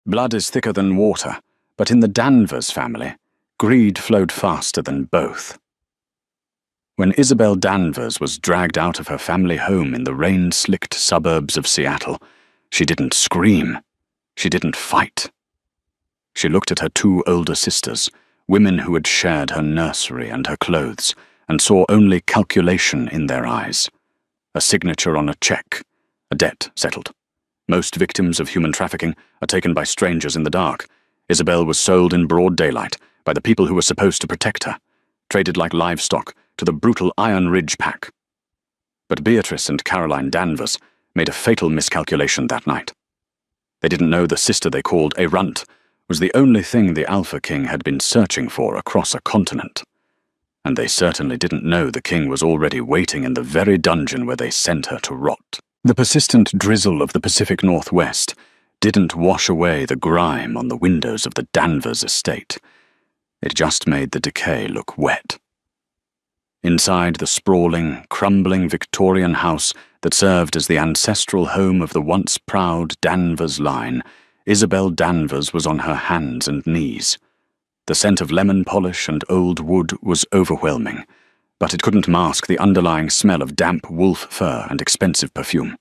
Blood is thicker than water, but in the Danvers family, greed flowed faster than both. When Isabel Danvers was dragged out of her family home in the rain-slicked suburbs of Seattle, she didn't scream. She didn't fight. She looked at her two older sisters, women who had shared her nursery and her clothes, and saw only calculation in their eyes. A signature on a check, a debt settled. Most victims of human trafficking are taken by strangers in the dark. Isabel was sold in broad daylight by the people who were supposed to protect her, traded like livestock to the brutal Iron Ridge pack. But Beatrice and Caroline Danvers made a fatal miscalculation that night. They didn't know the sister they called a runt was the only thing the Alpha King had been searching for across a continent. And they certainly didn't know the king was already waiting in the very dungeon where they sent her to rot. The persistent drizzle of the Pacific Northwest didn't wash away the grime on the windows of the Danvers estate. It just made the decay look wet. Inside the sprawling, crumbling Victorian house that served as the ancestral home of the once proud Danvers line, Isabel Danvers was on her hands and knees. The scent of lemon polish and old wood was overwhelming, but it couldn't mask the underlying smell of damp wolf fur and expensive perfume.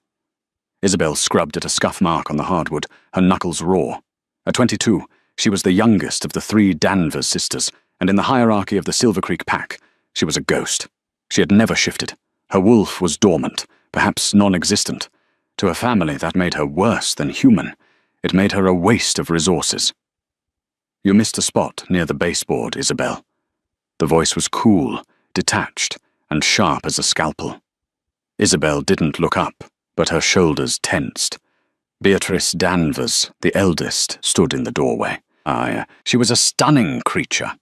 Isabel scrubbed at a scuff mark on the hardwood, her knuckles raw. At 22, she was the youngest of the three Danvers sisters, and in the hierarchy of the Silver Creek pack, she was a ghost. She had never shifted. Her wolf was dormant, perhaps non-existent. To a family, that made her worse than human. It made her a waste of resources. You missed a spot near the baseboard, Isabel. The voice was cool, detached, and sharp as a scalpel. Isabel didn't look up, but her shoulders tensed. Beatrice Danvers, the eldest, stood in the doorway. She was a stunning creature.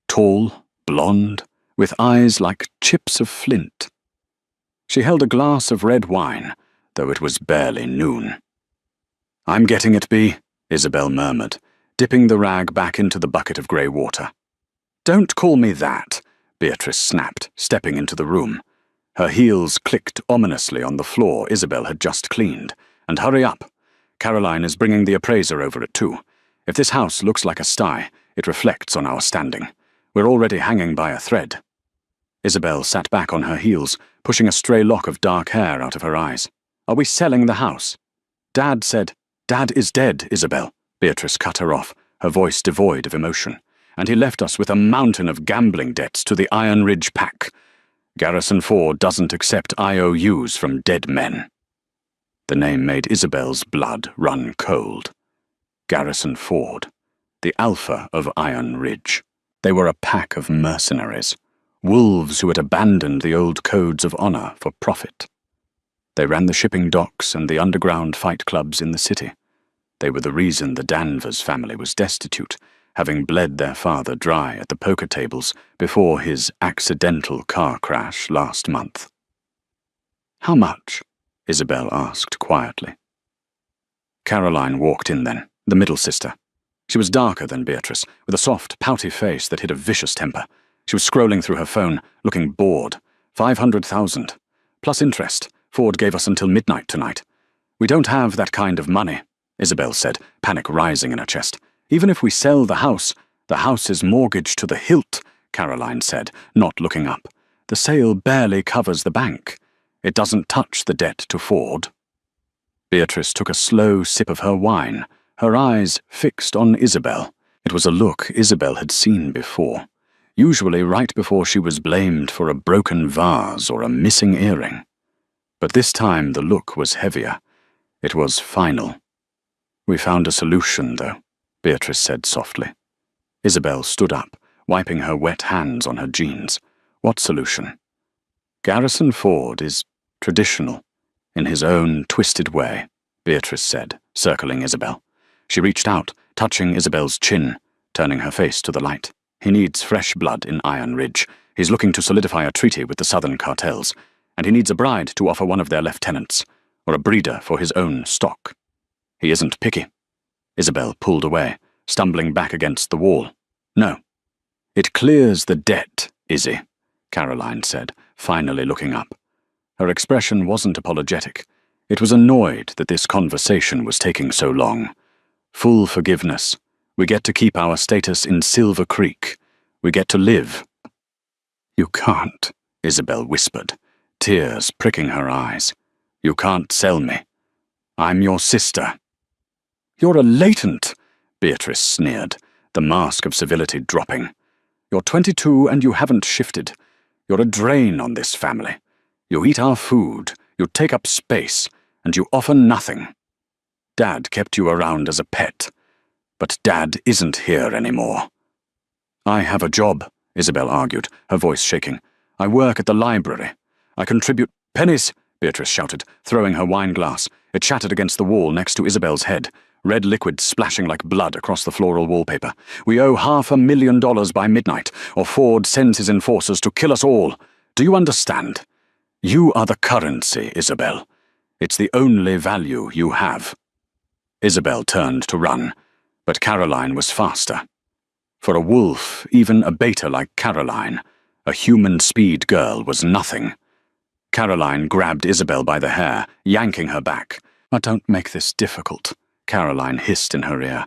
Tall, blonde, with eyes like chips of flint. She held a glass of red wine, though it was barely noon. "I'm getting it, Bea," Isabel murmured, dipping the rag back into the bucket of grey water. "Don't call me that," Beatrice snapped, stepping into the room. Her heels clicked ominously on the floor Isabel had just cleaned. "And hurry up. Caroline is bringing the appraiser over at 2. If this house looks like a sty, it reflects on our standing. We're already hanging by a thread." Isabel sat back on her heels, pushing a stray lock of dark hair out of her eyes. "Are we selling the house?" "Dad said—" "Dad is dead, Isabel," Beatrice cut her off, her voice devoid of emotion. "And he left us with a mountain of gambling debts to the Iron Ridge pack. Garrison 4 doesn't accept IOUs from dead men." The name made Isabel's blood run cold. Garrison Ford, the Alpha of Iron Ridge. They were a pack of mercenaries, wolves who had abandoned the old codes of honor for profit. They ran the shipping docks and the underground fight clubs in the city. They were the reason the Danvers family was destitute, having bled their father dry at the poker tables before his accidental car crash last month. "How much?" Isabel asked quietly. Caroline walked in then, the middle sister. She was darker than Beatrice, with a soft, pouty face that hid a vicious temper. She was scrolling through her phone, looking bored. 500,000. Plus interest. Ford gave us until midnight tonight. "We don't have that kind of money," Isabel said, panic rising in her chest. "Even if we sell the house is mortgaged to the hilt," Caroline said, not looking up. "The sale barely covers the bank. It doesn't touch the debt to Ford." Beatrice took a slow sip of her wine, her eyes fixed on Isabel. It was a look Isabel had seen before, usually right before she was blamed for a broken vase or a missing earring. But this time the look was heavier. It was final. "We found a solution, though," Beatrice said softly. Isabel stood up, wiping her wet hands on her jeans. "What solution?" "Garrison Ford is traditional, in his own twisted way," Beatrice said, circling Isabel. She reached out, touching Isabel's chin, turning her face to the light. "He needs fresh blood in Iron Ridge. He's looking to solidify a treaty with the southern cartels, and he needs a bride to offer one of their lieutenants, or a breeder for his own stock. He isn't picky." Isabel pulled away, stumbling back against the wall. "No. It clears the debt, Izzy," Caroline said, finally looking up. Her expression wasn't apologetic. It was annoyed that this conversation was taking so long. Full forgiveness. We get to keep our status in Silver Creek. We get to live. You can't, Isabel whispered, tears pricking her eyes. You can't sell me. I'm your sister. You're a latent, Beatrice sneered, the mask of civility dropping. You're 22 and you haven't shifted. You're a drain on this family. You eat our food, you take up space, and you offer nothing. Dad kept you around as a pet, but Dad isn't here anymore. I have a job, Isabel argued, her voice shaking. I work at the library. I contribute— Pennies, Beatrice shouted, throwing her wine glass. It shattered against the wall next to Isabel's head, red liquid splashing like blood across the floral wallpaper. We owe $500,000 by midnight, or Ford sends his enforcers to kill us all. Do you understand? You are the currency, Isabel. It's the only value you have. Isabel turned to run, but Caroline was faster. For a wolf, even a beta like Caroline, a human speed girl was nothing. Caroline grabbed Isabel by the hair, yanking her back. "Oh, don't make this difficult," Caroline hissed in her ear.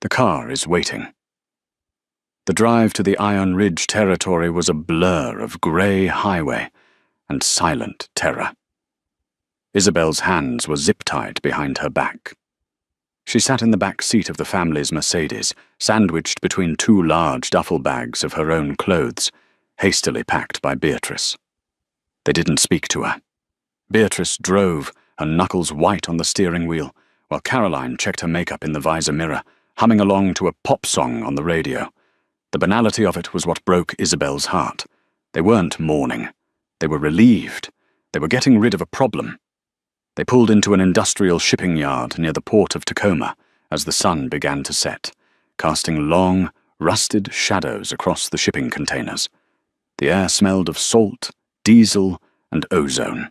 "The car is waiting." The drive to the Iron Ridge territory was a blur of grey highway and silent terror. Isabel's hands were zip-tied behind her back. She sat in the back seat of the family's Mercedes, sandwiched between two large duffel bags of her own clothes, hastily packed by Beatrice. They didn't speak to her. Beatrice drove, her knuckles white on the steering wheel, while Caroline checked her makeup in the visor mirror, humming along to a pop song on the radio. The banality of it was what broke Isabel's heart. They weren't mourning. They were relieved. They were getting rid of a problem. They pulled into an industrial shipping yard near the port of Tacoma as the sun began to set, casting long, rusted shadows across the shipping containers. The air smelled of salt, diesel, and ozone.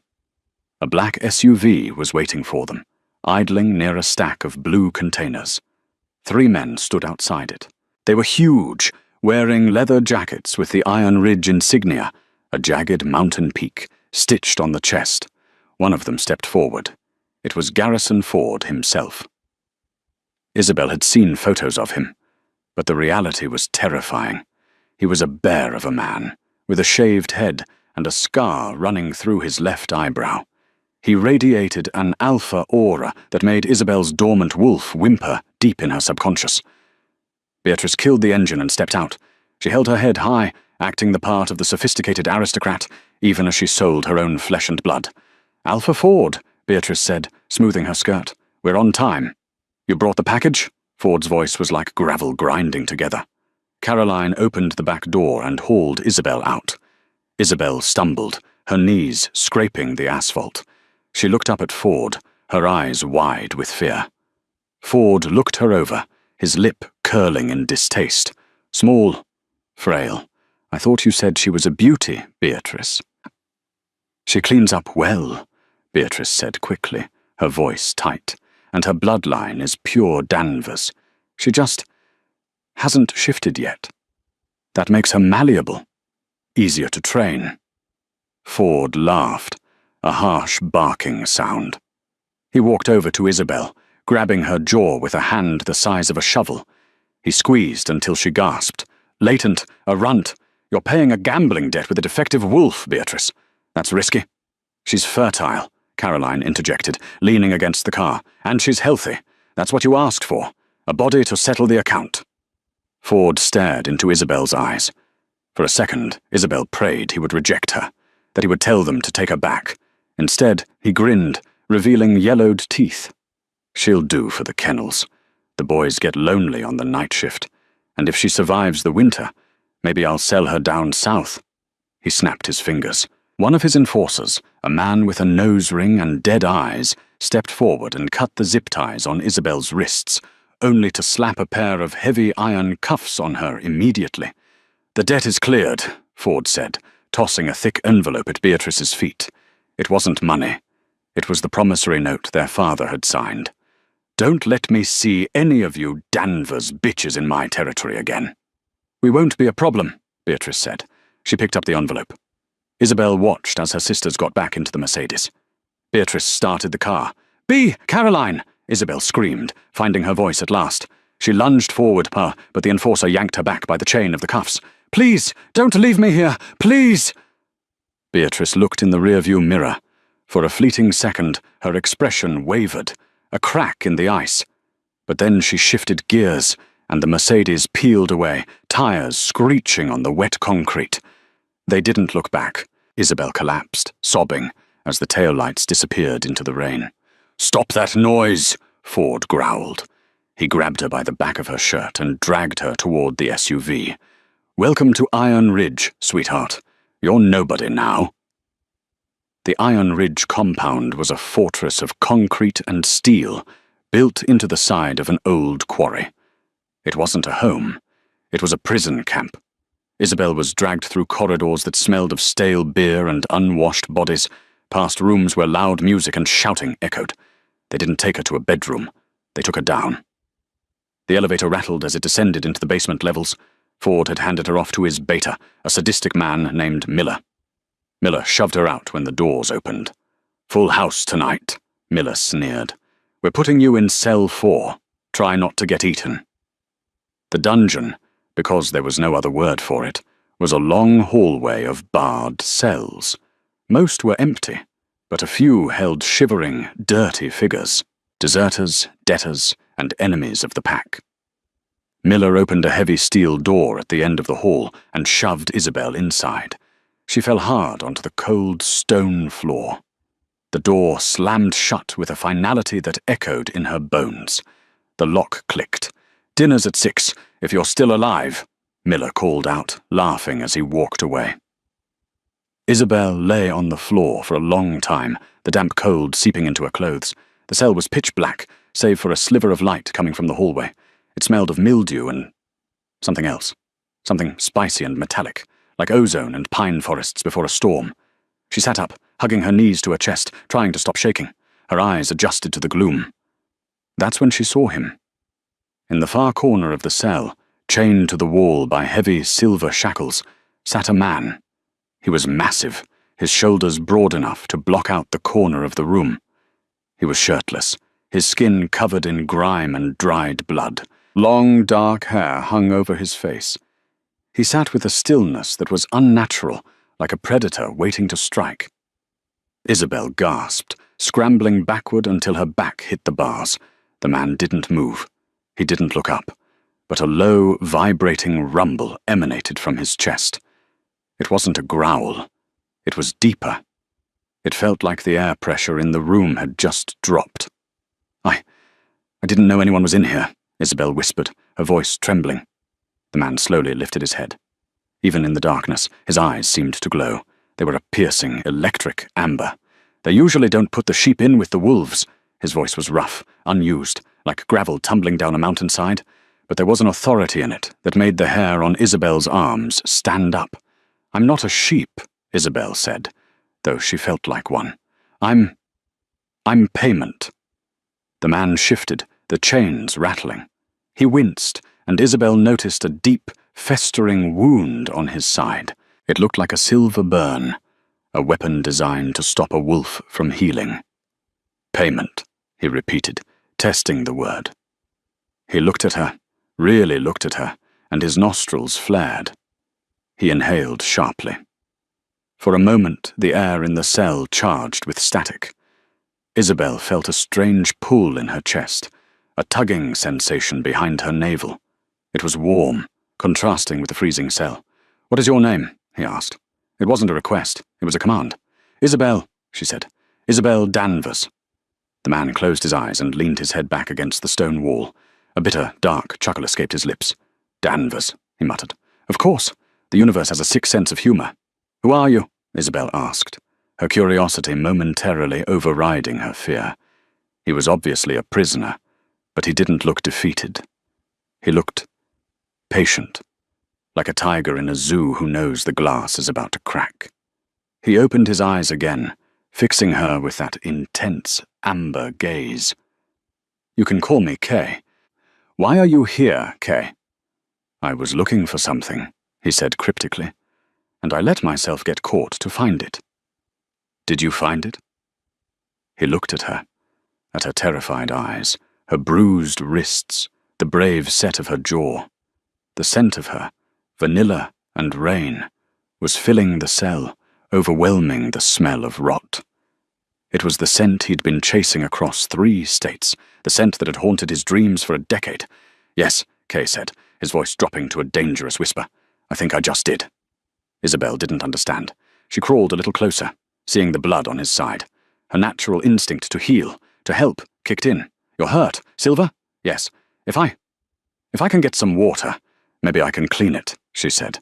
A black SUV was waiting for them, idling near a stack of blue containers. 3 men stood outside it. They were huge, wearing leather jackets with the Iron Ridge insignia, a jagged mountain peak, stitched on the chest. One of them stepped forward. It was Garrison Ford himself. Isabel had seen photos of him, but the reality was terrifying. He was a bear of a man, with a shaved head and a scar running through his left eyebrow. He radiated an alpha aura that made Isabel's dormant wolf whimper deep in her subconscious. Beatrice killed the engine and stepped out. She held her head high, acting the part of the sophisticated aristocrat, even as she sold her own flesh and blood. "Alpha Ford," Beatrice said, smoothing her skirt. "We're on time." "You brought the package?" Ford's voice was like gravel grinding together. Caroline opened the back door and hauled Isabel out. Isabel stumbled, her knees scraping the asphalt. She looked up at Ford, her eyes wide with fear. Ford looked her over, his lip curling in distaste. "Small, frail. I thought you said she was a beauty, Beatrice." "She cleans up well," Beatrice said quickly, her voice tight, "and her bloodline is pure Danvers. She just hasn't shifted yet. That makes her malleable, easier to train." Ford laughed, a harsh barking sound. He walked over to Isabel, grabbing her jaw with a hand the size of a shovel. He squeezed until she gasped. "Latent, a runt. You're paying a gambling debt with a defective wolf, Beatrice. That's risky." "She's fertile," Caroline interjected, leaning against the car. "And she's healthy. That's what you asked for. A body to settle the account." Ford stared into Isabel's eyes. For a second, Isabel prayed he would reject her, that he would tell them to take her back. Instead, he grinned, revealing yellowed teeth. "She'll do for the kennels. The boys get lonely on the night shift. And if she survives the winter, maybe I'll sell her down south." He snapped his fingers. One of his enforcers, a man with a nose ring and dead eyes, stepped forward and cut the zip ties on Isabel's wrists, only to slap a pair of heavy iron cuffs on her immediately. "The debt is cleared," Ford said, tossing a thick envelope at Beatrice's feet. It wasn't money. It was the promissory note their father had signed. "Don't let me see any of you Danvers bitches in my territory again." "We won't be a problem," Beatrice said. She picked up the envelope. Isabel watched as her sisters got back into the Mercedes. Beatrice started the car. "Caroline!" Isabel screamed, finding her voice at last. She lunged forward, but the enforcer yanked her back by the chain of the cuffs. "Please, don't leave me here! Please!" Beatrice looked in the rearview mirror. For a fleeting second, her expression wavered, a crack in the ice. But then she shifted gears, and the Mercedes peeled away, tires screeching on the wet concrete. They didn't look back. Isabel collapsed, sobbing, as the taillights disappeared into the rain. "Stop that noise!" Ford growled. He grabbed her by the back of her shirt and dragged her toward the SUV. "Welcome to Iron Ridge, sweetheart. You're nobody now." The Iron Ridge compound was a fortress of concrete and steel, built into the side of an old quarry. It wasn't a home. It was a prison camp. Isabel was dragged through corridors that smelled of stale beer and unwashed bodies, past rooms where loud music and shouting echoed. They didn't take her to a bedroom. They took her down. The elevator rattled as it descended into the basement levels. Ford had handed her off to his beta, a sadistic man named Miller. Miller shoved her out when the doors opened. "Full house tonight," Miller sneered. "We're putting you in cell 4. Try not to get eaten." The dungeon, because there was no other word for it, was a long hallway of barred cells. Most were empty, but a few held shivering, dirty figures, deserters, debtors, and enemies of the pack. Miller opened a heavy steel door at the end of the hall and shoved Isabel inside. She fell hard onto the cold stone floor. The door slammed shut with a finality that echoed in her bones. The lock clicked. "Dinner's at 6, if you're still alive," Miller called out, laughing as he walked away. Isabel lay on the floor for a long time, the damp cold seeping into her clothes. The cell was pitch black, save for a sliver of light coming from the hallway. It smelled of mildew and something else. Something spicy and metallic, like ozone and pine forests before a storm. She sat up, hugging her knees to her chest, trying to stop shaking. Her eyes adjusted to the gloom. That's when she saw him. In the far corner of the cell, chained to the wall by heavy silver shackles, sat a man. He was massive, his shoulders broad enough to block out the corner of the room. He was shirtless, his skin covered in grime and dried blood. Long, dark hair hung over his face. He sat with a stillness that was unnatural, like a predator waiting to strike. Isabel gasped, scrambling backward until her back hit the bars. The man didn't move. He didn't look up, but a low, vibrating rumble emanated from his chest. It wasn't a growl. It was deeper. It felt like the air pressure in the room had just dropped. I didn't know anyone was in here," Isabel whispered, her voice trembling. The man slowly lifted his head. Even in the darkness, his eyes seemed to glow. They were a piercing, electric amber. "They usually don't put the sheep in with the wolves." His voice was rough, unused, like gravel tumbling down a mountainside, but there was an authority in it that made the hair on Isabel's arms stand up. "I'm not a sheep," Isabel said, though she felt like one. I'm payment." The man shifted, the chains rattling. He winced, and Isabel noticed a deep, festering wound on his side. It looked like a silver burn, a weapon designed to stop a wolf from healing. "Payment," he repeated, testing the word. He looked at her, really looked at her, and his nostrils flared. He inhaled sharply. For a moment, the air in the cell charged with static. Isabel felt a strange pull in her chest, a tugging sensation behind her navel. It was warm, contrasting with the freezing cell. "What is your name?" he asked. It wasn't a request, it was a command. "Isabel," she said. "Isabel Danvers." The man closed his eyes and leaned his head back against the stone wall. A bitter, dark chuckle escaped his lips. "Danvers," he muttered. "Of course. The universe has a sick sense of humor." "Who are you?" Isabel asked, her curiosity momentarily overriding her fear. He was obviously a prisoner, but he didn't look defeated. He looked patient, like a tiger in a zoo who knows the glass is about to crack. He opened his eyes again, fixing her with that intense, amber gaze. "You can call me Kay. Why are you here, Kay?" "I was looking for something," he said cryptically, "and I let myself get caught to find it." "Did you find it?" He looked at her, at her terrified eyes, her bruised wrists, the brave set of her jaw. The scent of her, vanilla and rain, was filling the cell, overwhelming the smell of rot. It was the scent he'd been chasing across 3 states, the scent that had haunted his dreams for a decade. "Yes," Kay said, his voice dropping to a dangerous whisper. "I think I just did." Isabel didn't understand. She crawled a little closer, seeing the blood on his side. Her natural instinct to heal, to help, kicked in. "You're hurt, Silver?" "Yes. If I can get some water, maybe I can clean it," she said.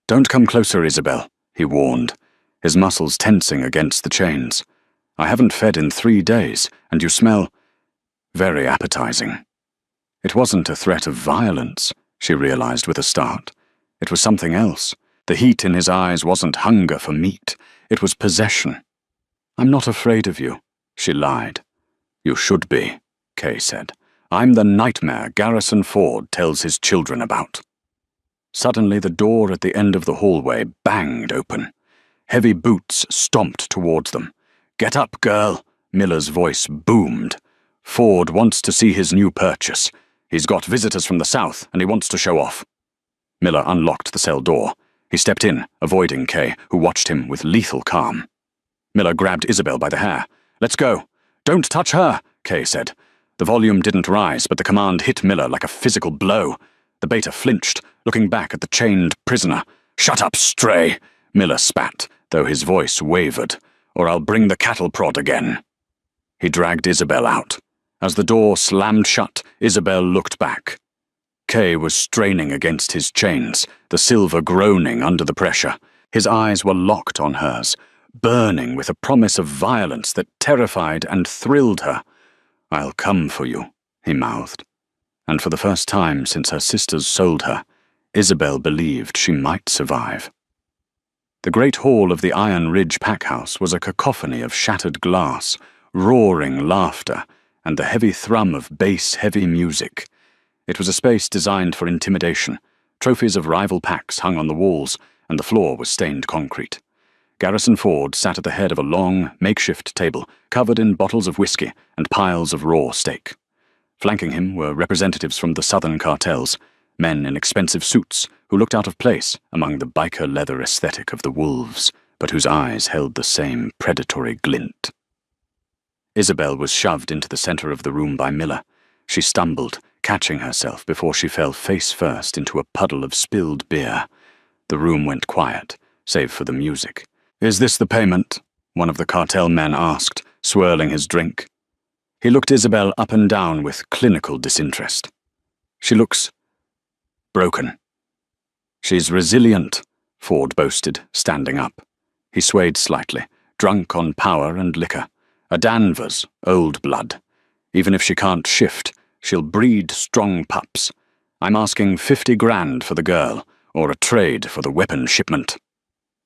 "Don't come closer, Isabel," he warned, his muscles tensing against the chains. "I haven't fed in 3 days, and you smell very appetizing." It wasn't a threat of violence, she realized with a start. It was something else. The heat in his eyes wasn't hunger for meat. It was possession. "I'm not afraid of you," she lied. "You should be," Kay said. "I'm the nightmare Garrison Ford tells his children about." Suddenly the door at the end of the hallway banged open. Heavy boots stomped towards them. "Get up, girl," Miller's voice boomed. "Ford wants to see his new purchase. He's got visitors from the south, and he wants to show off." Miller unlocked the cell door. He stepped in, avoiding Kay, who watched him with lethal calm. Miller grabbed Isabel by the hair. "Let's go." "Don't touch her," Kay said. The volume didn't rise, but the command hit Miller like a physical blow. The beta flinched, looking back at the chained prisoner. "Shut up, stray," Miller spat, though his voice wavered. "Or I'll bring the cattle prod again." He dragged Isabel out. As the door slammed shut, Isabel looked back. Kay was straining against his chains, the silver groaning under the pressure. His eyes were locked on hers, burning with a promise of violence that terrified and thrilled her. "I'll come for you," he mouthed. And for the first time since her sisters sold her, Isabel believed she might survive. The great hall of the Iron Ridge packhouse was a cacophony of shattered glass, roaring laughter, and the heavy thrum of bass-heavy music. It was a space designed for intimidation. Trophies of rival packs hung on the walls, and the floor was stained concrete. Garrison Ford sat at the head of a long, makeshift table, covered in bottles of whiskey and piles of raw steak. Flanking him were representatives from the southern cartels, men in expensive suits who looked out of place among the biker leather aesthetic of the wolves, but whose eyes held the same predatory glint. Isabel was shoved into the center of the room by Miller. She stumbled, catching herself before she fell face first into a puddle of spilled beer. The room went quiet, save for the music. "Is this the payment?" one of the cartel men asked, swirling his drink. He looked Isabel up and down with clinical disinterest. "She looks broken." "She's resilient," Ford boasted, standing up. He swayed slightly, drunk on power and liquor. A Danvers, old blood. Even if she can't shift, she'll breed strong pups. I'm asking 50 grand for the girl, or a trade for the weapon shipment.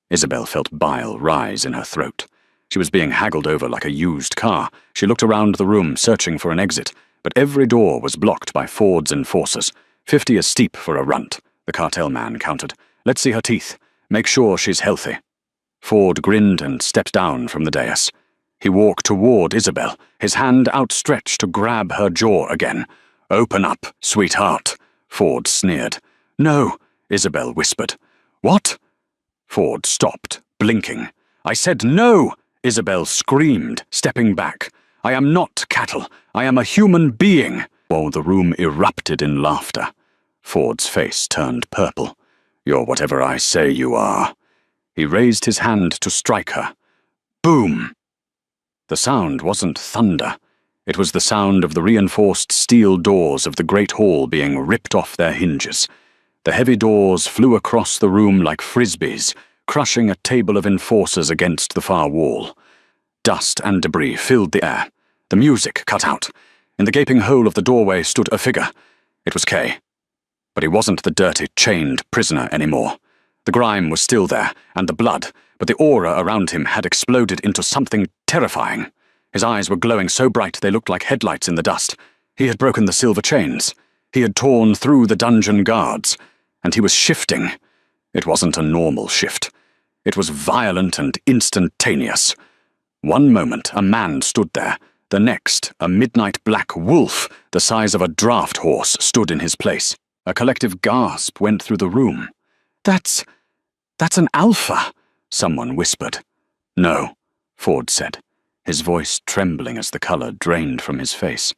Isabel felt bile rise in her throat. She was being haggled over like a used car. She looked around the room, searching for an exit, but every door was blocked by Ford's enforcers. 50 is steep for a runt, the cartel man countered. "Let's see her teeth. Make sure she's healthy." Ford grinned and stepped down from the dais. He walked toward Isabel, his hand outstretched to grab her jaw again. "Open up, sweetheart," Ford sneered. "No," Isabel whispered. "What?" Ford stopped, blinking. "I said no!" Isabel screamed, stepping back. "I am not cattle. I am a human being." While the room erupted in laughter, Ford's face turned purple. "You're whatever I say you are." He raised his hand to strike her. Boom! The sound wasn't thunder. It was the sound of the reinforced steel doors of the great hall being ripped off their hinges. The heavy doors flew across the room like frisbees, crushing a table of enforcers against the far wall. Dust and debris filled the air. The music cut out. In the gaping hole of the doorway stood a figure. It was Kay. But he wasn't the dirty, chained prisoner anymore. The grime was still there, and the blood, but the aura around him had exploded into something terrifying. His eyes were glowing so bright they looked like headlights in the dust. He had broken the silver chains. He had torn through the dungeon guards, and he was shifting. It wasn't a normal shift. It was violent and instantaneous. One moment, a man stood there, The next, a midnight black wolf, the size of a draft horse, stood in his place. A collective gasp went through the room. That's an alpha, someone whispered. No, Ford said, his voice trembling as the color drained from his face.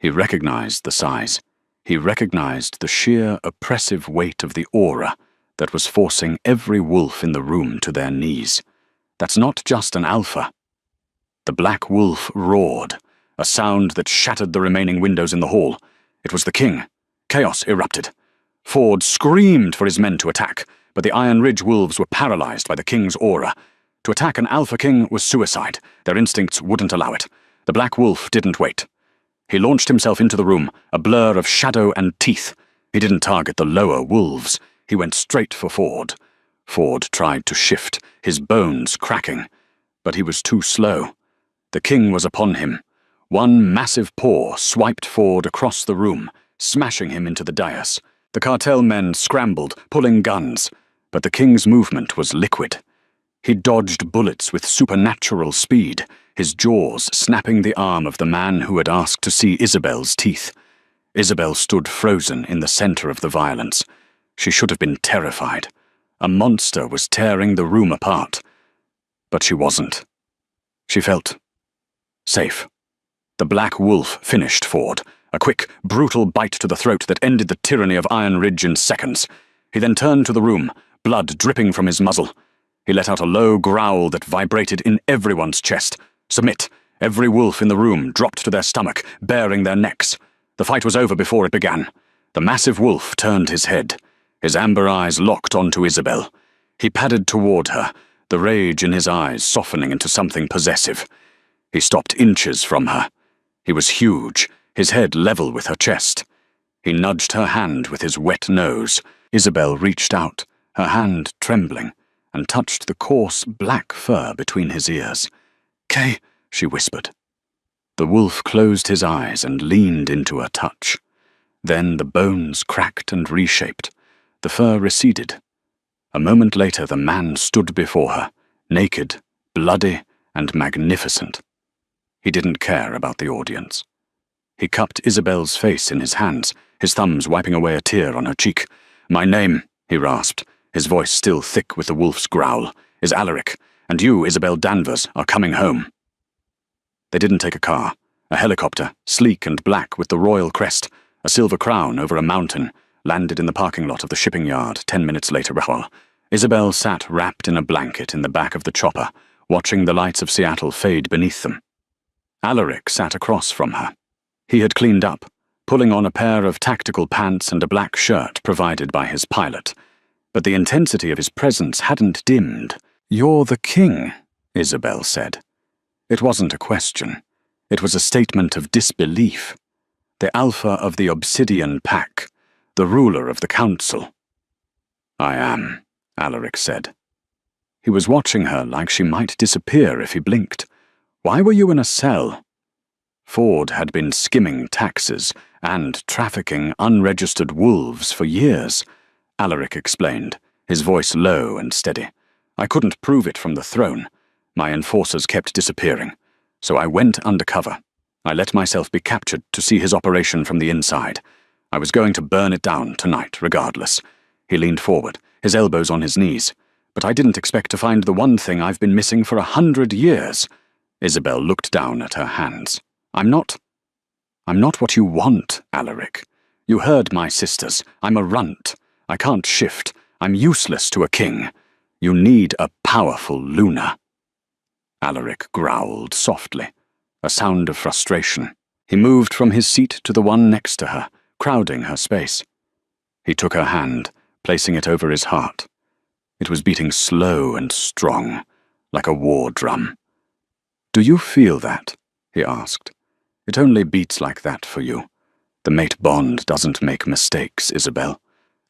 He recognized the size. He recognized the sheer, oppressive weight of the aura that was forcing every wolf in the room to their knees. That's not just an alpha. The black wolf roared, a sound that shattered the remaining windows in the hall. It was the king. Chaos erupted. Ford screamed for his men to attack, but the Iron Ridge wolves were paralyzed by the king's aura. To attack an alpha king was suicide. Their instincts wouldn't allow it. The black wolf didn't wait. He launched himself into the room, a blur of shadow and teeth. He didn't target the lower wolves. He went straight for Ford. Ford tried to shift, his bones cracking. But he was too slow. The king was upon him. One massive paw swiped Ford across the room, smashing him into the dais. The cartel men scrambled, pulling guns, but the king's movement was liquid. He dodged bullets with supernatural speed, his jaws snapping the arm of the man who had asked to see Isabel's teeth. Isabel stood frozen in the center of the violence. She should have been terrified. A monster was tearing the room apart. But she wasn't. She felt safe. The black wolf finished Ford, a quick, brutal bite to the throat that ended the tyranny of Iron Ridge in seconds. He then turned to the room, blood dripping from his muzzle. He let out a low growl that vibrated in everyone's chest. Submit. Every wolf in the room dropped to their stomach, baring their necks. The fight was over before it began. The massive wolf turned his head. His amber eyes locked onto Isabel. He padded toward her, the rage in his eyes softening into something possessive. He stopped inches from her. He was huge, his head level with her chest. He nudged her hand with his wet nose. Isabel reached out, her hand trembling, and touched the coarse black fur between his ears. "Kay," she whispered. The wolf closed his eyes and leaned into her touch. Then the bones cracked and reshaped. The fur receded. A moment later the man stood before her, naked, bloody, and magnificent. He didn't care about the audience. He cupped Isabel's face in his hands, his thumbs wiping away a tear on her cheek. "My name," he rasped, his voice still thick with the wolf's growl, "is Alaric, and you, Isabel Danvers, are coming home." They didn't take a car. A helicopter, sleek and black with the royal crest, a silver crown over a mountain, landed in the parking lot of the shipping yard 10 minutes later. Isabel sat wrapped in a blanket in the back of the chopper, watching the lights of Seattle fade beneath them. Alaric sat across from her. He had cleaned up, pulling on a pair of tactical pants and a black shirt provided by his pilot. But the intensity of his presence hadn't dimmed. "You're the king," Isabel said. It wasn't a question. It was a statement of disbelief. The alpha of the Obsidian Pack, the ruler of the council. "I am," Alaric said. He was watching her like she might disappear if he blinked. "Why were you in a cell?" Ford had been skimming taxes and trafficking unregistered wolves for years, Alaric explained, his voice low and steady. "I couldn't prove it from the throne. My enforcers kept disappearing, so I went undercover. I let myself be captured to see his operation from the inside. I was going to burn it down tonight, regardless." He leaned forward, his elbows on his knees. "But I didn't expect to find the one thing I've been missing for 100 years. Isabel looked down at her hands. I'm not what you want, Alaric. You heard my sisters. I'm a runt. I can't shift. I'm useless to a king. You need a powerful Luna." Alaric growled softly, a sound of frustration. He moved from his seat to the one next to her, crowding her space. He took her hand, placing it over his heart. It was beating slow and strong, like a war drum. "Do you feel that?" he asked. "It only beats like that for you. The mate bond doesn't make mistakes, Isabel.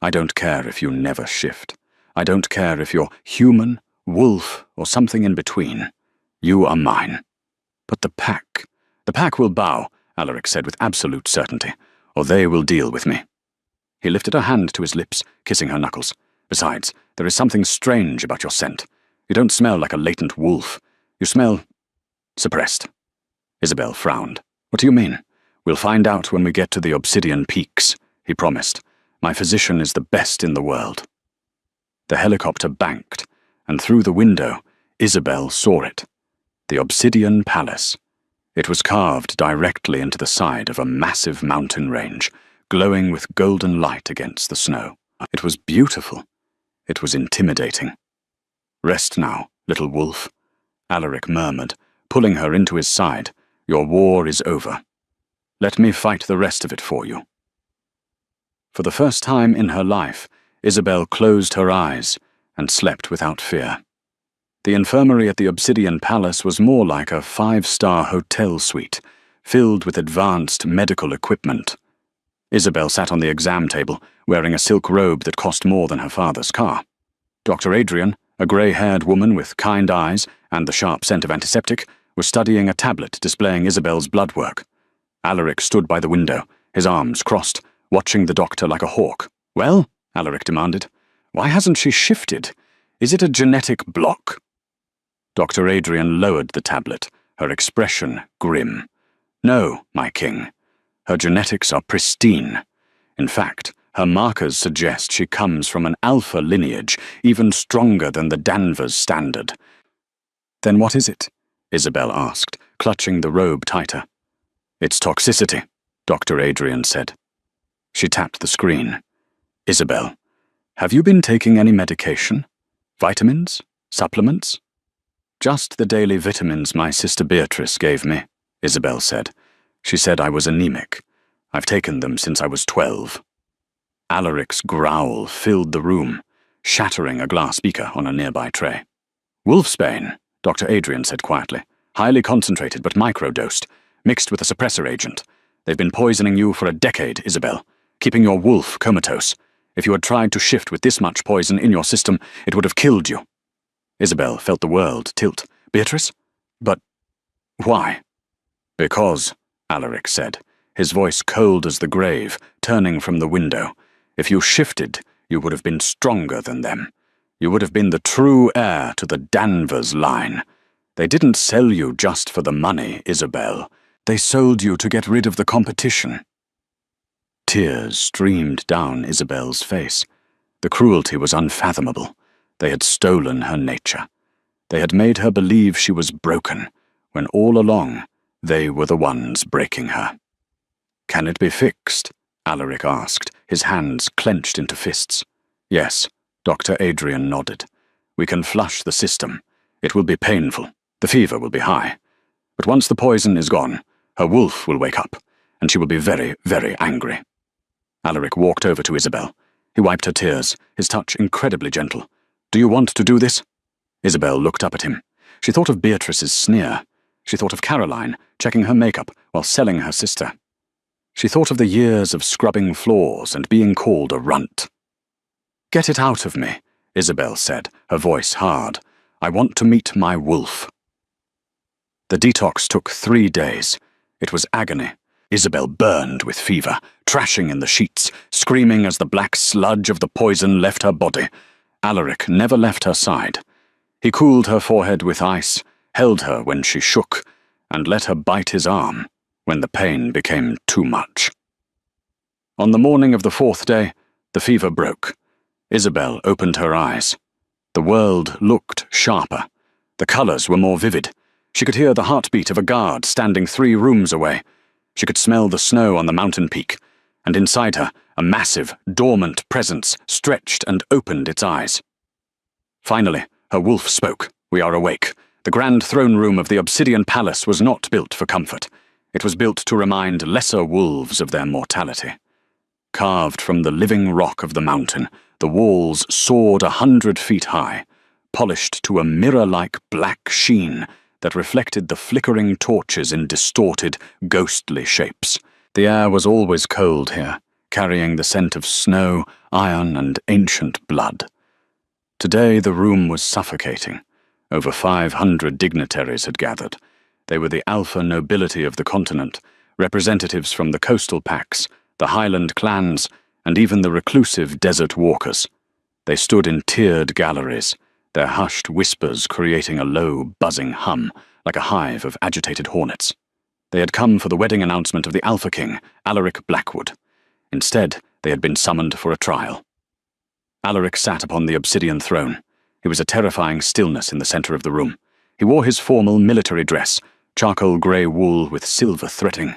I don't care if you never shift. I don't care if you're human, wolf, or something in between. You are mine." "But the pack will bow," Alaric said with absolute certainty, "or they will deal with me." He lifted her hand to his lips, kissing her knuckles. "Besides, there is something strange about your scent. You don't smell like a latent wolf. You smell suppressed." Isabel frowned. What do you mean? We'll find out when we get to the Obsidian Peaks, he promised. My physician is the best in the world. The helicopter banked, and through the window, Isabel saw it. The Obsidian Palace. It was carved directly into the side of a massive mountain range, glowing with golden light against the snow. It was beautiful. It was intimidating. Rest now, little wolf, Alaric murmured, pulling her into his side. Your war is over. Let me fight the rest of it for you. For the first time in her life, Isabel closed her eyes and slept without fear. The infirmary at the Obsidian Palace was more like a 5-star hotel suite, filled with advanced medical equipment. Isabel sat on the exam table, wearing a silk robe that cost more than her father's car. Dr. Adrian, a grey-haired woman with kind eyes and the sharp scent of antiseptic, was studying a tablet displaying Isabel's blood work. Alaric stood by the window, his arms crossed, watching the doctor like a hawk. Well, Alaric demanded, why hasn't she shifted? Is it a genetic block? Dr. Adrian lowered the tablet, her expression grim. No, my king. Her genetics are pristine. In fact, her markers suggest she comes from an alpha lineage, even stronger than the Danvers standard. Then what is it? Isabel asked, clutching the robe tighter. It's toxicity, Dr. Adrian said. She tapped the screen. Isabel, have you been taking any medication? Vitamins? Supplements? Just the daily vitamins my sister Beatrice gave me, Isabel said. She said I was anemic. I've taken them since I was 12. Alaric's growl filled the room, shattering a glass beaker on a nearby tray. Wolfsbane, Dr. Adrian said quietly. Highly concentrated but microdosed, mixed with a suppressor agent. They've been poisoning you for a decade, Isabel, keeping your wolf comatose. If you had tried to shift with this much poison in your system, it would have killed you. Isabel felt the world tilt. Beatrice? But why? Because, Alaric said, his voice cold as the grave, turning from the window. If you shifted, you would have been stronger than them. You would have been the true heir to the Danvers line. They didn't sell you just for the money, Isabel. They sold you to get rid of the competition. Tears streamed down Isabel's face. The cruelty was unfathomable. They had stolen her nature. They had made her believe she was broken, when all along they were the ones breaking her. Can it be fixed? Alaric asked, his hands clenched into fists. Yes, Dr. Adrian nodded. We can flush the system. It will be painful. The fever will be high. But once the poison is gone, her wolf will wake up, and she will be very, very angry. Alaric walked over to Isabel. He wiped her tears, his touch incredibly gentle. Do you want to do this? Isabel looked up at him. She thought of Beatrice's sneer. She thought of Caroline, checking her makeup while selling her sister. She thought of the years of scrubbing floors and being called a runt. Get it out of me, Isabel said, her voice hard. I want to meet my wolf. The detox took 3 days. It was agony. Isabel burned with fever, trashing in the sheets, screaming as the black sludge of the poison left her body. Alaric never left her side. He cooled her forehead with ice, held her when she shook, and let her bite his arm when the pain became too much. On the morning of the 4th day, the fever broke. Isabel opened her eyes. The world looked sharper. The colours were more vivid. She could hear the heartbeat of a guard standing 3 rooms away. She could smell the snow on the mountain peak, and inside her, a massive, dormant presence stretched and opened its eyes. Finally, her wolf spoke. We are awake. The grand throne room of the Obsidian Palace was not built for comfort. It was built to remind lesser wolves of their mortality. Carved from the living rock of the mountain, the walls soared 100 feet high, polished to a mirror-like black sheen that reflected the flickering torches in distorted, ghostly shapes. The air was always cold here, carrying the scent of snow, iron, and ancient blood. Today the room was suffocating. Over 500 dignitaries had gathered. They were the alpha nobility of the continent, representatives from the coastal packs, the highland clans, and even the reclusive desert walkers. They stood in tiered galleries, their hushed whispers creating a low, buzzing hum, like a hive of agitated hornets. They had come for the wedding announcement of the Alpha King, Alaric Blackwood. Instead, they had been summoned for a trial. Alaric sat upon the obsidian throne. There was a terrifying stillness in the centre of the room. He wore his formal military dress, charcoal grey wool with silver threading.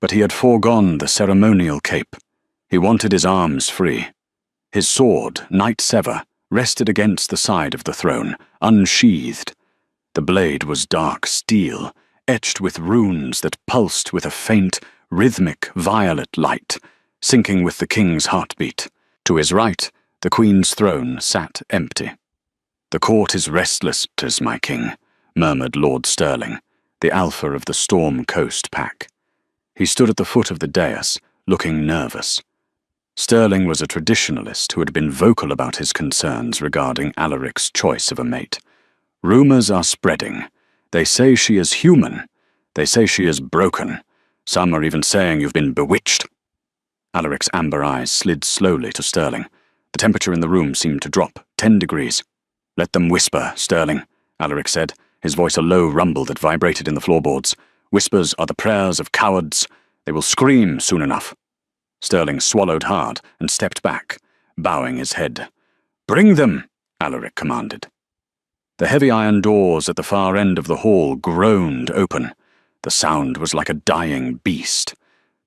But he had foregone the ceremonial cape. He wanted his arms free. His sword, Knight Sever, rested against the side of the throne, unsheathed. The blade was dark steel, etched with runes that pulsed with a faint, rhythmic, violet light, syncing with the king's heartbeat. To his right, the queen's throne sat empty. "The court is restless, 'tis my king," murmured Lord Stirling, the alpha of the Storm Coast pack. He stood at the foot of the dais, looking nervous. Stirling was a traditionalist who had been vocal about his concerns regarding Alaric's choice of a mate. "Rumours are spreading. They say she is human. They say she is broken. Some are even saying you've been bewitched." Alaric's amber eyes slid slowly to Stirling. The temperature in the room seemed to drop 10 degrees. "Let them whisper, Stirling," Alaric said, his voice a low rumble that vibrated in the floorboards. "Whispers are the prayers of cowards. They will scream soon enough." Stirling swallowed hard and stepped back, bowing his head. "Bring them," Alaric commanded. The heavy iron doors at the far end of the hall groaned open. The sound was like a dying beast.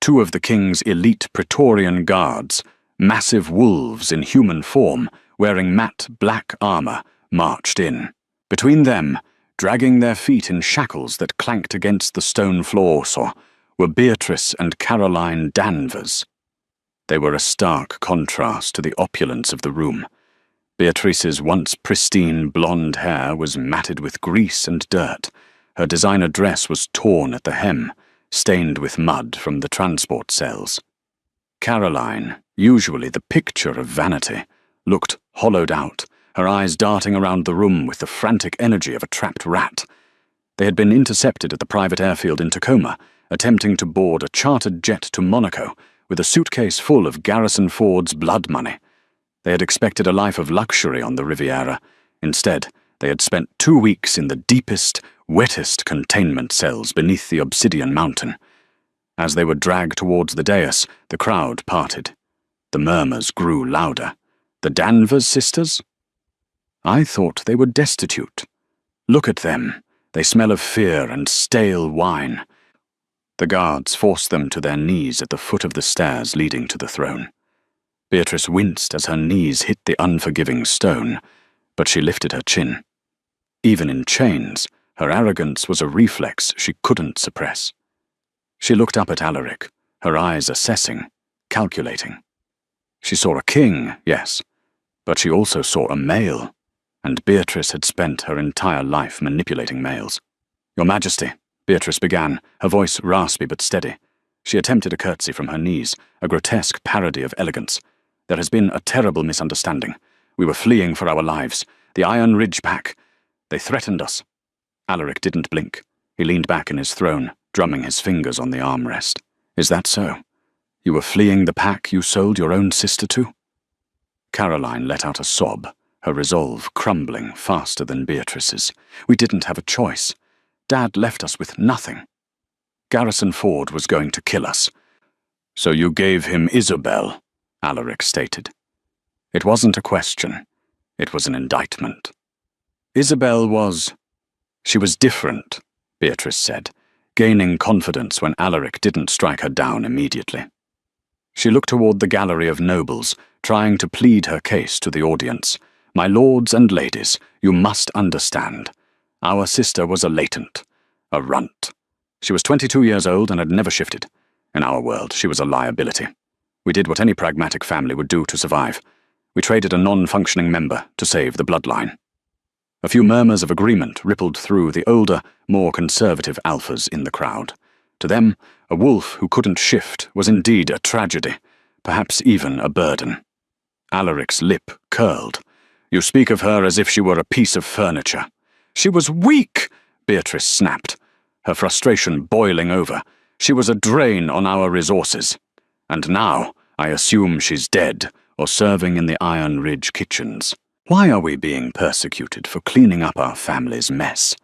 2 of the king's elite Praetorian guards, massive wolves in human form, wearing matte black armour, marched in. Between them, dragging their feet in shackles that clanked against the stone floors, were Beatrice and Caroline Danvers. They were a stark contrast to the opulence of the room. Beatrice's once pristine blonde hair was matted with grease and dirt. Her designer dress was torn at the hem, stained with mud from the transport cells. Caroline, usually the picture of vanity, looked hollowed out, her eyes darting around the room with the frantic energy of a trapped rat. They had been intercepted at the private airfield in Tacoma, attempting to board a chartered jet to Monaco with a suitcase full of Garrison Ford's blood money. They had expected a life of luxury on the Riviera. Instead, they had spent 2 weeks in the deepest, wettest containment cells beneath the obsidian mountain. As they were dragged towards the dais, the crowd parted. The murmurs grew louder. The Danvers sisters? I thought they were destitute. Look at them. They smell of fear and stale wine. The guards forced them to their knees at the foot of the stairs leading to the throne. Beatrice winced as her knees hit the unforgiving stone, but she lifted her chin. Even in chains, her arrogance was a reflex she couldn't suppress. She looked up at Alaric, her eyes assessing, calculating. She saw a king, yes, but she also saw a male, and Beatrice had spent her entire life manipulating males. "Your Majesty," Beatrice began, her voice raspy but steady. She attempted a curtsy from her knees, a grotesque parody of elegance. "There has been a terrible misunderstanding. We were fleeing for our lives. The Iron Ridge Pack. They threatened us." Alaric didn't blink. He leaned back in his throne, drumming his fingers on the armrest. "Is that so? You were fleeing the pack you sold your own sister to?" Caroline let out a sob, her resolve crumbling faster than Beatrice's. "We didn't have a choice. Dad left us with nothing. Garrison Ford was going to kill us. So you gave him Isabel," Alaric stated. It wasn't a question. It was an indictment. Isabel was... She was different, Beatrice said, gaining confidence when Alaric didn't strike her down immediately. She looked toward the gallery of nobles, trying to plead her case to the audience. "My lords and ladies, you must understand. Our sister was a latent, a runt. She was 22 years old and had never shifted. In our world, she was a liability. We did what any pragmatic family would do to survive. We traded a non-functioning member to save the bloodline." A few murmurs of agreement rippled through the older, more conservative alphas in the crowd. To them, a wolf who couldn't shift was indeed a tragedy, perhaps even a burden. Alaric's lip curled. "You speak of her as if she were a piece of furniture." "She was weak," Beatrice snapped, her frustration boiling over. "She was a drain on our resources. And now, I assume she's dead or serving in the Iron Ridge kitchens. Why are we being persecuted for cleaning up our family's mess?"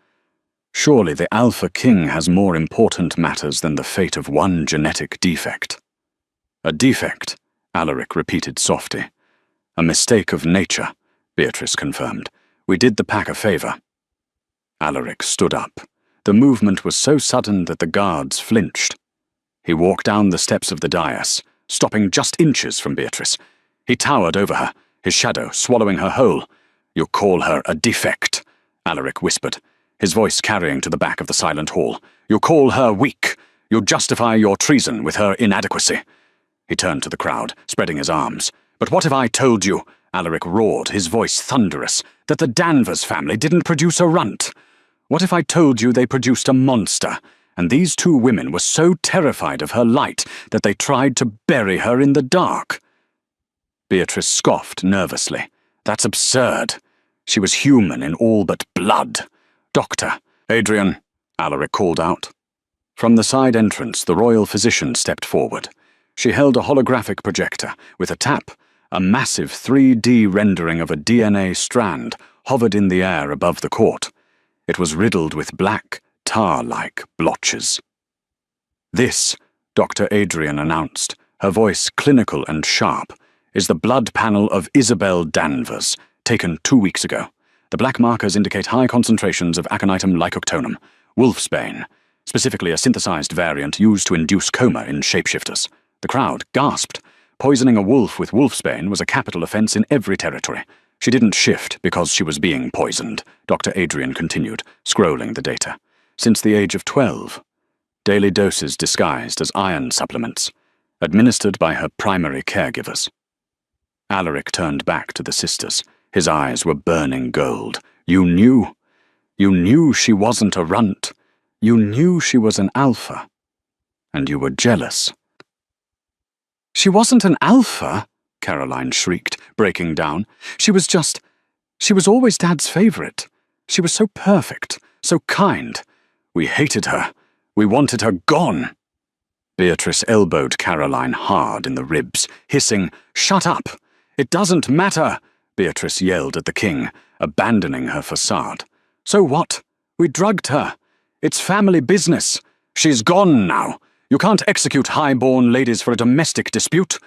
Surely the Alpha King has more important matters than the fate of one genetic defect. A defect, Alaric repeated softly. A mistake of nature, Beatrice confirmed. We did the pack a favor. Alaric stood up. The movement was so sudden that the guards flinched. He walked down the steps of the dais, stopping just inches from Beatrice. He towered over her, his shadow swallowing her whole. You call her a defect, Alaric whispered, his voice carrying to the back of the silent hall. You call her weak. You justify your treason with her inadequacy. He turned to the crowd, spreading his arms. But what if I told you, Alaric roared, his voice thunderous, that the Danvers family didn't produce a runt? What if I told you they produced a monster, and these two women were so terrified of her light that they tried to bury her in the dark? Beatrice scoffed nervously. That's absurd. She was human in all but blood. Doctor, Adrian, Alaric called out. From the side entrance, the royal physician stepped forward. She held a holographic projector. With a tap, a massive 3D rendering of a DNA strand hovered in the air above the court. It was riddled with black, tar-like blotches. This, Dr. Adrian announced, her voice clinical and sharp, is the blood panel of Isabel Danvers, taken 2 weeks ago. The black markers indicate high concentrations of aconitum lycoctonum, wolfsbane, specifically a synthesized variant used to induce coma in shapeshifters. The crowd gasped. Poisoning a wolf with wolfsbane was a capital offense in every territory. She didn't shift because she was being poisoned, Dr. Adrian continued, scrolling the data. Since the age of 12. Daily doses disguised as iron supplements, administered by her primary caregivers. Alaric turned back to the sisters. His eyes were burning gold. You knew she wasn't a runt. You knew she was an alpha. And you were jealous. She wasn't an alpha, Caroline shrieked, breaking down. She was always Dad's favorite. She was so perfect, so kind. We hated her. We wanted her gone. Beatrice elbowed Caroline hard in the ribs, hissing, Shut up! It doesn't matter! Beatrice yelled at the king, abandoning her facade. So what? We drugged her. It's family business. She's gone now. You can't execute high-born ladies for a domestic dispute.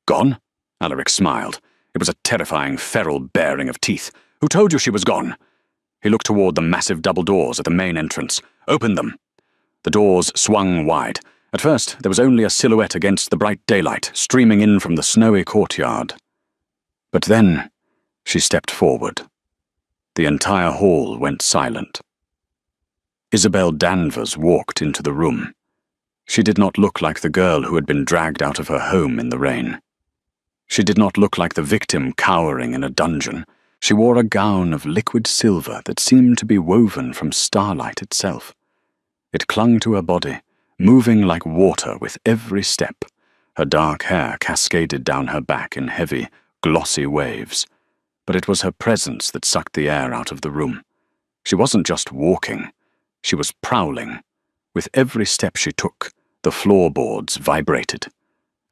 Gone? Alaric smiled. It was a terrifying, feral baring of teeth. Who told you she was gone? He looked toward the massive double doors at the main entrance. Open them. The doors swung wide. At first, there was only a silhouette against the bright daylight, streaming in from the snowy courtyard. But then, she stepped forward. The entire hall went silent. Isabel Danvers walked into the room. She did not look like the girl who had been dragged out of her home in the rain. She did not look like the victim cowering in a dungeon. She wore a gown of liquid silver that seemed to be woven from starlight itself. It clung to her body, moving like water with every step. Her dark hair cascaded down her back in heavy, glossy waves. But it was her presence that sucked the air out of the room. She wasn't just walking. She was prowling. With every step she took, the floorboards vibrated.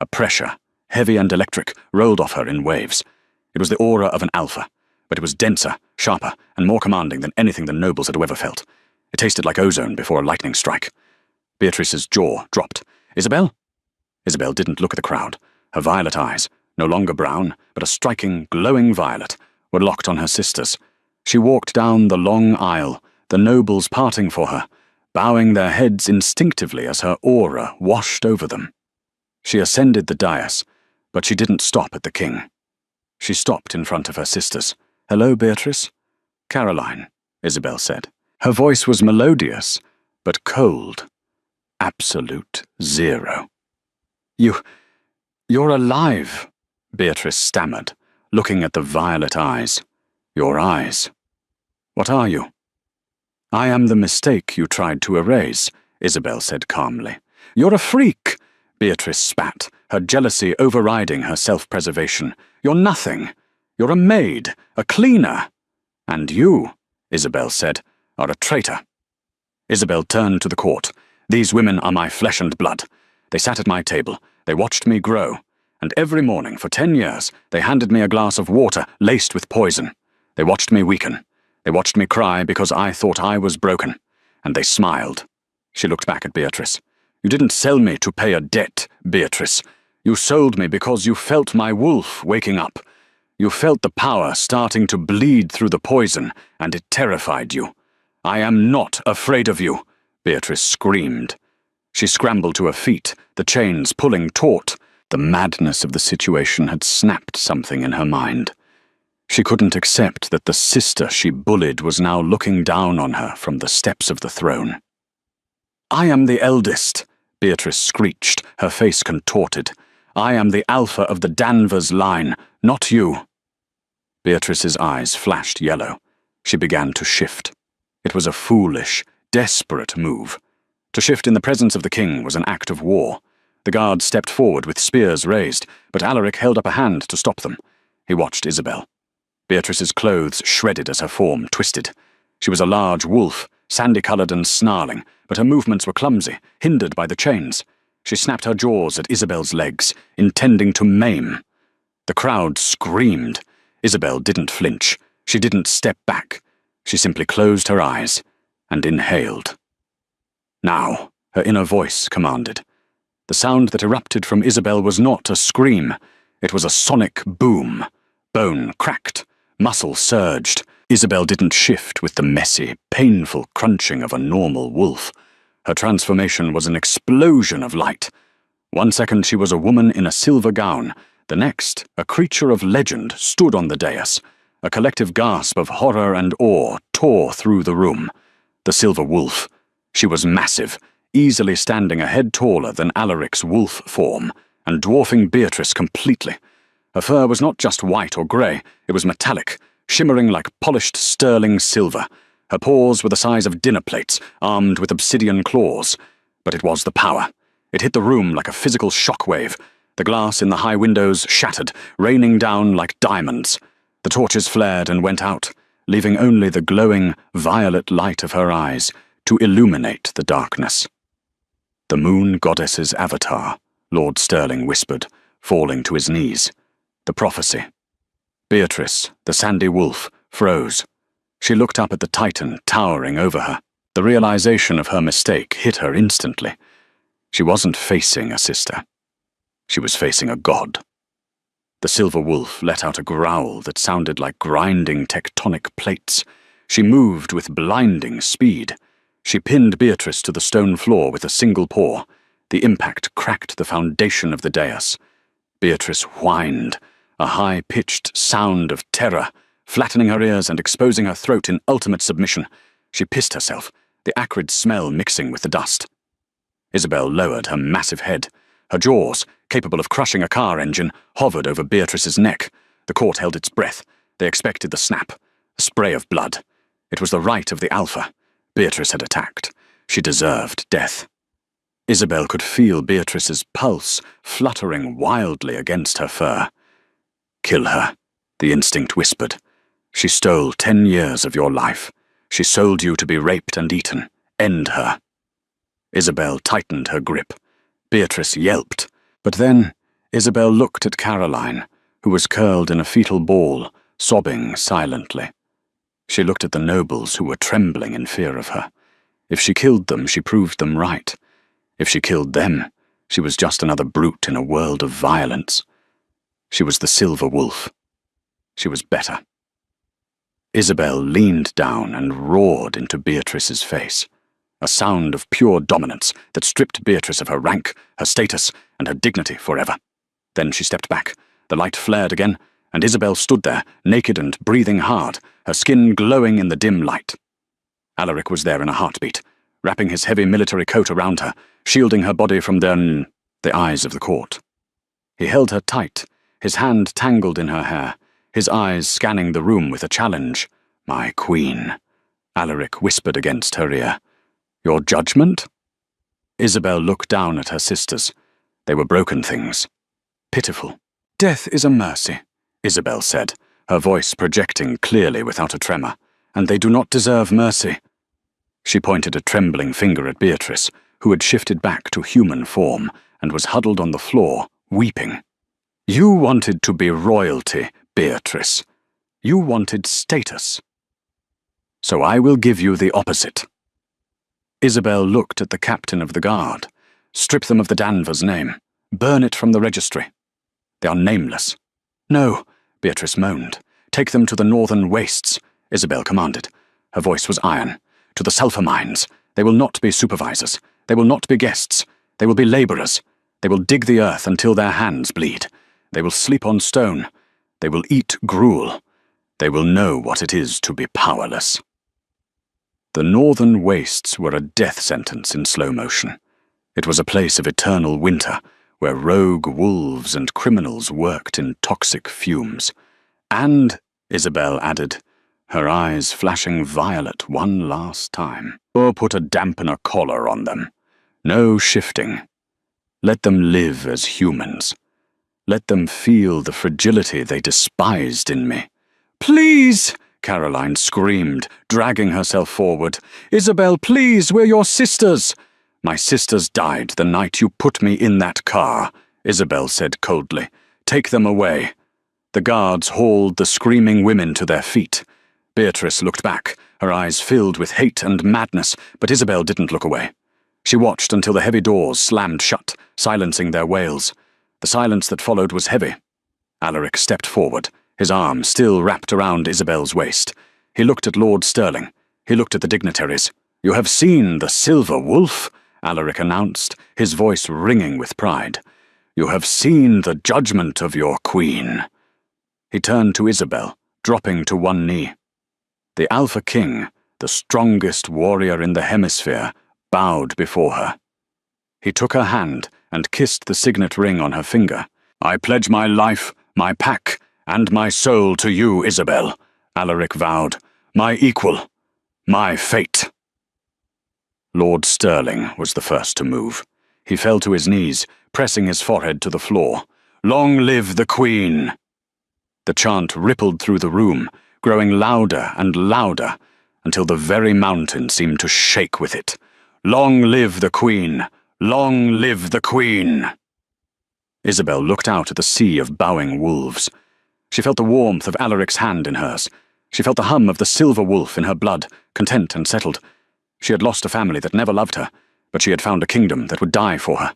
A pressure, heavy and electric, rolled off her in waves. It was the aura of an alpha, but it was denser, sharper, and more commanding than anything the nobles had ever felt. It tasted like ozone before a lightning strike. Beatrice's jaw dropped. Isabel? Isabel didn't look at the crowd. Her violet eyes, no longer brown, but a striking, glowing violet, were locked on her sisters. She walked down the long aisle, the nobles parting for her, bowing their heads instinctively as her aura washed over them. She ascended the dais, but she didn't stop at the king. She stopped in front of her sisters. Hello, Beatrice? Caroline, Isabel said. Her voice was melodious, but cold. Absolute zero. You're alive, Beatrice stammered, looking at the violet eyes. Your eyes. What are you? I am the mistake you tried to erase, Isabel said calmly. You're a freak, Beatrice spat, her jealousy overriding her self-preservation. You're nothing. You're a maid, a cleaner. And you, Isabel said, are a traitor. Isabel turned to the court. These women are my flesh and blood. They sat at my table. They watched me grow. And every morning for 10 years, they handed me a glass of water laced with poison. They watched me weaken. They watched me cry because I thought I was broken. and they smiled. She looked back at Beatrice. "You didn't sell me to pay a debt, Beatrice. You sold me because you felt my wolf waking up. You felt the power starting to bleed through the poison, and it terrified you. I am not afraid of you," Beatrice screamed. She scrambled to her feet, the chains pulling taut. The madness of the situation had snapped something in her mind. She couldn't accept that the sister she bullied was now looking down on her from the steps of the throne. "I am the eldest," Beatrice screeched, her face contorted. "I am the alpha of the Danvers line, not you." Beatrice's eyes flashed yellow. She began to shift. It was a foolish, desperate move. To shift in the presence of the king was an act of war. The guards stepped forward with spears raised, but Alaric held up a hand to stop them. He watched Isabel. Beatrice's clothes shredded as her form twisted. She was a large wolf, sandy-coloured and snarling, but her movements were clumsy, hindered by the chains. She snapped her jaws at Isabel's legs, intending to maim. The crowd screamed. Isabel didn't flinch. She didn't step back. She simply closed her eyes and inhaled. "Now," her inner voice commanded. The sound that erupted from Isabel was not a scream. It was a sonic boom. Bone cracked. Muscle surged. Isabel didn't shift with the messy, painful crunching of a normal wolf. Her transformation was an explosion of light. 1 second she was a woman in a silver gown. The next, a creature of legend stood on the dais. A collective gasp of horror and awe tore through the room. The silver wolf. She was massive, easily standing a head taller than Alaric's wolf form, and dwarfing Beatrice completely. Her fur was not just white or grey, it was metallic, shimmering like polished sterling silver. Her paws were the size of dinner plates, armed with obsidian claws. But it was the power. It hit the room like a physical shockwave. The glass in the high windows shattered, raining down like diamonds. The torches flared and went out, leaving only the glowing, violet light of her eyes to illuminate the darkness. "The moon goddess's avatar," Lord Stirling whispered, falling to his knees. The prophecy. Beatrice, the sandy wolf, froze. She looked up at the Titan towering over her. The realization of her mistake hit her instantly. She wasn't facing a sister. She was facing a god. The silver wolf let out a growl that sounded like grinding tectonic plates. She moved with blinding speed. She pinned Beatrice to the stone floor with a single paw. The impact cracked the foundation of the dais. Beatrice whined, a high-pitched sound of terror, flattening her ears and exposing her throat in ultimate submission. She pissed herself, the acrid smell mixing with the dust. Isabel lowered her massive head. Her jaws, capable of crushing a car engine, hovered over Beatrice's neck. The court held its breath. They expected the snap, a spray of blood. It was the right of the alpha. Beatrice had attacked. She deserved death. Isabel could feel Beatrice's pulse fluttering wildly against her fur. "Kill her," the instinct whispered. "She stole 10 years of your life. She sold you to be raped and eaten. End her." Isabel tightened her grip. Beatrice yelped. But then Isabel looked at Caroline, who was curled in a fetal ball, sobbing silently. She looked at the nobles who were trembling in fear of her. If she killed them, she proved them right. If she killed them, she was just another brute in a world of violence. She was the silver wolf. She was better. Isabel leaned down and roared into Beatrice's face, a sound of pure dominance that stripped Beatrice of her rank, her status, and her dignity forever. Then she stepped back. The light flared again, and Isabel stood there, naked and breathing hard, her skin glowing in the dim light. Alaric was there in a heartbeat, wrapping his heavy military coat around her, shielding her body from the eyes of the court. He held her tight, his hand tangled in her hair, his eyes scanning the room with a challenge. "My queen," Alaric whispered against her ear. "Your judgment?" Isabel looked down at her sisters. They were broken things. Pitiful. "Death is a mercy," Isabel said, her voice projecting clearly without a tremor, "and they do not deserve mercy." She pointed a trembling finger at Beatrice, who had shifted back to human form and was huddled on the floor, weeping. "You wanted to be royalty, Beatrice. You wanted status. So I will give you the opposite." Isabel looked at the captain of the guard. Strip them of the Danvers name. Burn it from the registry. They are nameless. No, Beatrice moaned. Take them to the northern wastes, Isabel commanded. Her voice was iron. To the sulphur mines. They will not be supervisors. They will not be guests. They will be labourers. They will dig the earth until their hands bleed. They will sleep on stone. They will eat gruel. They will know what it is to be powerless. The northern wastes were a death sentence in slow motion. It was a place of eternal winter, where rogue wolves and criminals worked in toxic fumes. And, Isabel added, her eyes flashing violet one last time, or put a dampener collar on them. No shifting. Let them live as humans. Let them feel the fragility they despised in me. "Please!" Caroline screamed, dragging herself forward. "Isabel, please, we're your sisters!" "My sisters died the night you put me in that car," Isabel said coldly. "Take them away." The guards hauled the screaming women to their feet. Beatrice looked back, her eyes filled with hate and madness, but Isabel didn't look away. She watched until the heavy doors slammed shut, silencing their wails. The silence that followed was heavy. Alaric stepped forward, his arm still wrapped around Isabel's waist. He looked at Lord Stirling. He looked at the dignitaries. "You have seen the Silver Wolf," Alaric announced, his voice ringing with pride. "You have seen the judgment of your queen." He turned to Isabel, dropping to one knee. The Alpha King, the strongest warrior in the hemisphere, bowed before her. He took her hand and kissed the signet ring on her finger. "I pledge my life, my pack, and my soul to you, Isabel," Alaric vowed. "My equal, my fate." Lord Stirling was the first to move. He fell to his knees, pressing his forehead to the floor. "Long live the Queen!" The chant rippled through the room, growing louder and louder, until the very mountain seemed to shake with it. "Long live the Queen! Long live the Queen!" Isabel looked out at the sea of bowing wolves. She felt the warmth of Alaric's hand in hers. She felt the hum of the silver wolf in her blood, content and settled. She had lost a family that never loved her, but she had found a kingdom that would die for her.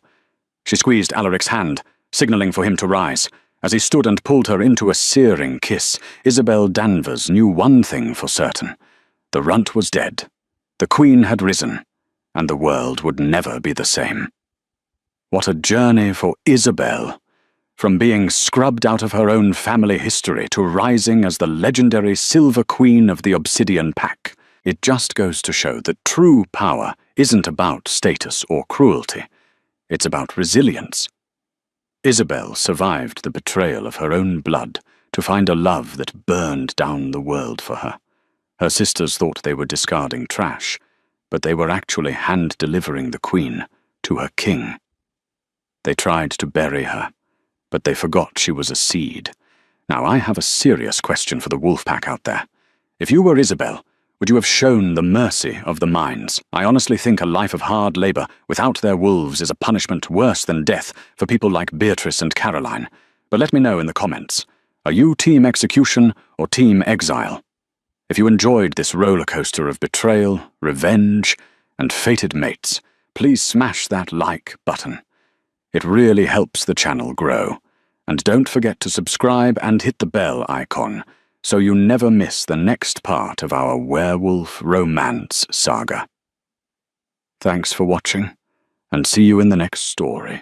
She squeezed Alaric's hand, signaling for him to rise. As he stood and pulled her into a searing kiss, Isabel Danvers knew one thing for certain. The runt was dead. The Queen had risen, and the world would never be the same. What a journey for Isabel! From being scrubbed out of her own family history to rising as the legendary Silver Queen of the Obsidian Pack. It just goes to show that true power isn't about status or cruelty. It's about resilience. Isabel survived the betrayal of her own blood to find a love that burned down the world for her. Her sisters thought they were discarding trash, but they were actually hand-delivering the Queen to her king. They tried to bury her, but they forgot she was a seed. Now I have a serious question for the wolf pack out there. If you were Isabel, would you have shown the mercy of the mines? I honestly think a life of hard labor without their wolves is a punishment worse than death for people like Beatrice and Caroline. But let me know in the comments. Are you Team Execution or Team Exile? If you enjoyed this roller coaster of betrayal, revenge, and fated mates, please smash that like button. It really helps the channel grow. And don't forget to subscribe and hit the bell icon so you never miss the next part of our werewolf romance saga. Thanks for watching, and see you in the next story.